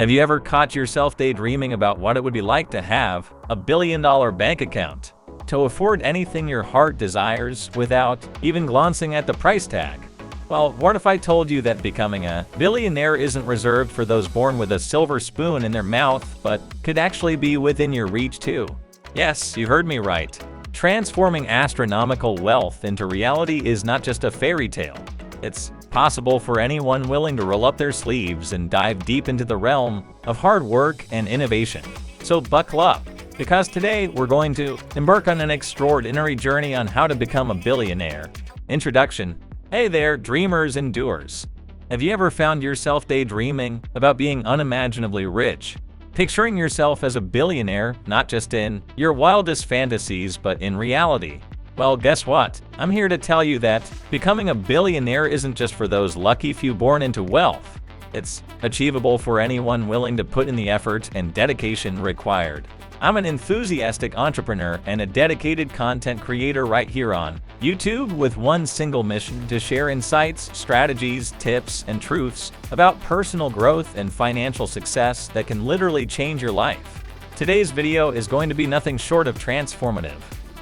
Have you ever caught yourself daydreaming about what it would be like to have a billion-dollar bank account? To afford anything your heart desires without even glancing at the price tag? Well, what if I told you that becoming a billionaire isn't reserved for those born with a silver spoon in their mouth, but could actually be within your reach too? Yes, you heard me right. Transforming astronomical wealth into reality is not just a fairy tale. It's possible for anyone willing to roll up their sleeves and dive deep into the realm of hard work and innovation. So buckle up, because today we're going to embark on an extraordinary journey on how to become a billionaire. Introduction. Hey there, dreamers and doers. Have you ever found yourself daydreaming about being unimaginably rich? Picturing yourself as a billionaire, not just in your wildest fantasies, but in reality? Well, guess what? I'm here to tell you that becoming a billionaire isn't just for those lucky few born into wealth. It's achievable for anyone willing to put in the effort and dedication required. I'm an enthusiastic entrepreneur and a dedicated content creator right here on YouTube with one single mission: to share insights, strategies, tips, and truths about personal growth and financial success that can literally change your life. Today's video is going to be nothing short of transformative.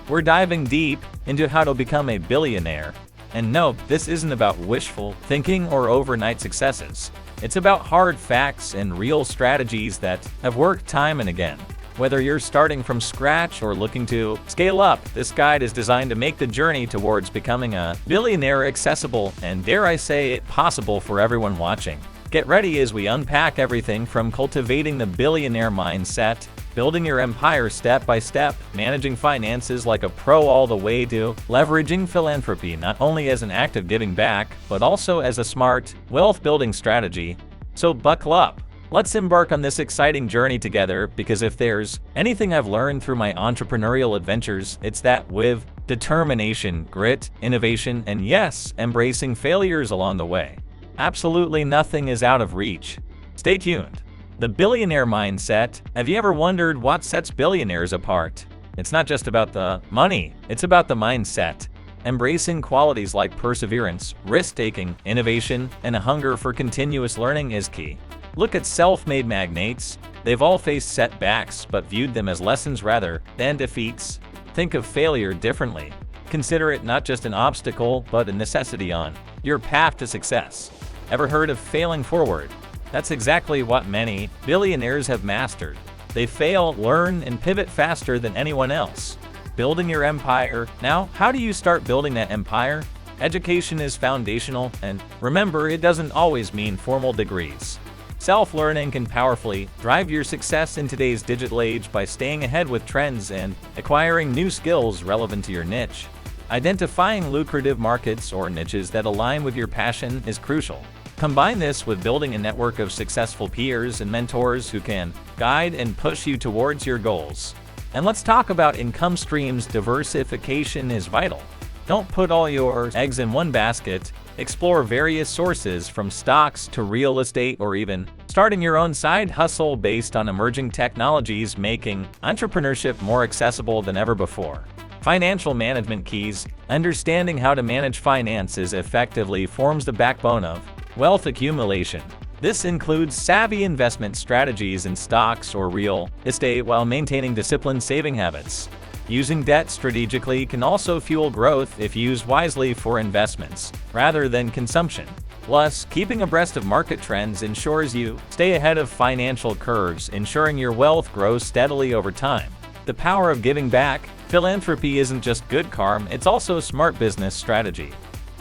We're diving deep into how to become a billionaire. And no, this isn't about wishful thinking or overnight successes. It's about hard facts and real strategies that have worked time and again. Whether you're starting from scratch or looking to scale up, this guide is designed to make the journey towards becoming a billionaire accessible and, dare I say it, possible for everyone watching. Get ready as we unpack everything from cultivating the billionaire mindset, building your empire step by step, managing finances like a pro, all the way to leveraging philanthropy not only as an act of giving back, but also as a smart, wealth-building strategy. So buckle up. Let's embark on this exciting journey together, because if there's anything I've learned through my entrepreneurial adventures, it's that with determination, grit, innovation, and yes, embracing failures along the way, absolutely nothing is out of reach. Stay tuned. The billionaire mindset. Have you ever wondered what sets billionaires apart? It's not just about the money, it's about the mindset. Embracing qualities like perseverance, risk-taking, innovation, and a hunger for continuous learning is key. Look at self-made magnates. They've all faced setbacks, but viewed them as lessons rather than defeats. Think of failure differently. Consider it not just an obstacle, but a necessity on your path to success. Ever heard of failing forward? That's exactly what many billionaires have mastered. They fail, learn, and pivot faster than anyone else. Building your empire. Now, how do you start building that empire? Education is foundational, and remember, it doesn't always mean formal degrees. Self-learning can powerfully drive your success in today's digital age by staying ahead with trends and acquiring new skills relevant to your niche. Identifying lucrative markets or niches that align with your passion is crucial. Combine this with building a network of successful peers and mentors who can guide and push you towards your goals. And let's talk about income streams. Diversification is vital. Don't put all your eggs in one basket. Explore various sources, from stocks to real estate, or even starting your own side hustle based on emerging technologies, making entrepreneurship more accessible than ever before. Financial management keys. Understanding how to manage finances effectively forms the backbone of wealth accumulation. This includes savvy investment strategies in stocks or real estate while maintaining disciplined saving habits. Using debt strategically can also fuel growth if used wisely for investments rather than consumption. Plus, keeping abreast of market trends ensures you stay ahead of financial curves, ensuring your wealth grows steadily over time. The power of giving back. Philanthropy isn't just good karma, it's also a smart business strategy.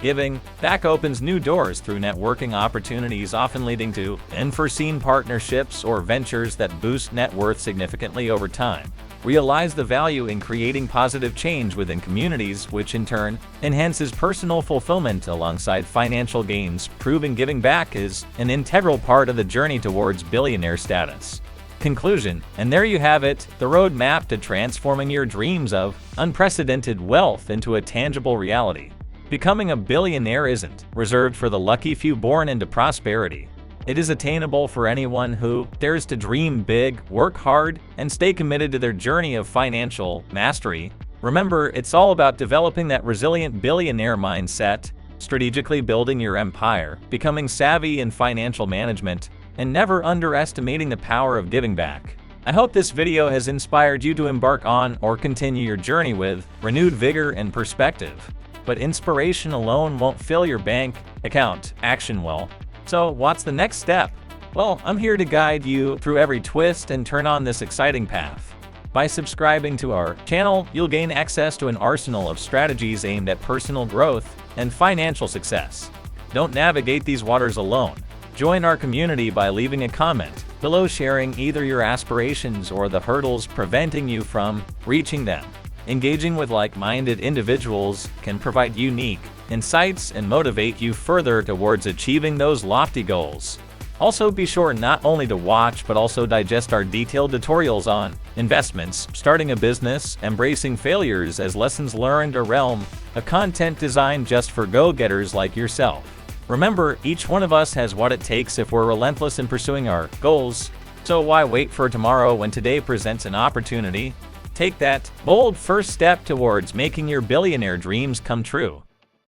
Giving back opens new doors through networking opportunities, often leading to unforeseen partnerships or ventures that boost net worth significantly over time. Realize the value in creating positive change within communities, which in turn enhances personal fulfillment alongside financial gains, proving giving back is an integral part of the journey towards billionaire status. Conclusion. And there you have it, the roadmap to transforming your dreams of unprecedented wealth into a tangible reality. Becoming a billionaire isn't reserved for the lucky few born into prosperity. It is attainable for anyone who dares to dream big, work hard, and stay committed to their journey of financial mastery. Remember, it's all about developing that resilient billionaire mindset, strategically building your empire, becoming savvy in financial management, and never underestimating the power of giving back. I hope this video has inspired you to embark on or continue your journey with renewed vigor and perspective. But inspiration alone won't fill your bank account. Action will. So what's the next step? Well, I'm here to guide you through every twist and turn on this exciting path. By subscribing to our channel, you'll gain access to an arsenal of strategies aimed at personal growth and financial success. Don't navigate these waters alone. Join our community by leaving a comment below sharing either your aspirations or the hurdles preventing you from reaching them. Engaging with like-minded individuals can provide unique insights and motivate you further towards achieving those lofty goals. Also, be sure not only to watch but also digest our detailed tutorials on investments, starting a business, embracing failures as lessons learned, or realm of content designed just for go-getters like yourself. Remember, each one of us has what it takes if we're relentless in pursuing our goals. So why wait for tomorrow when today presents an opportunity? Take that bold first step towards making your billionaire dreams come true.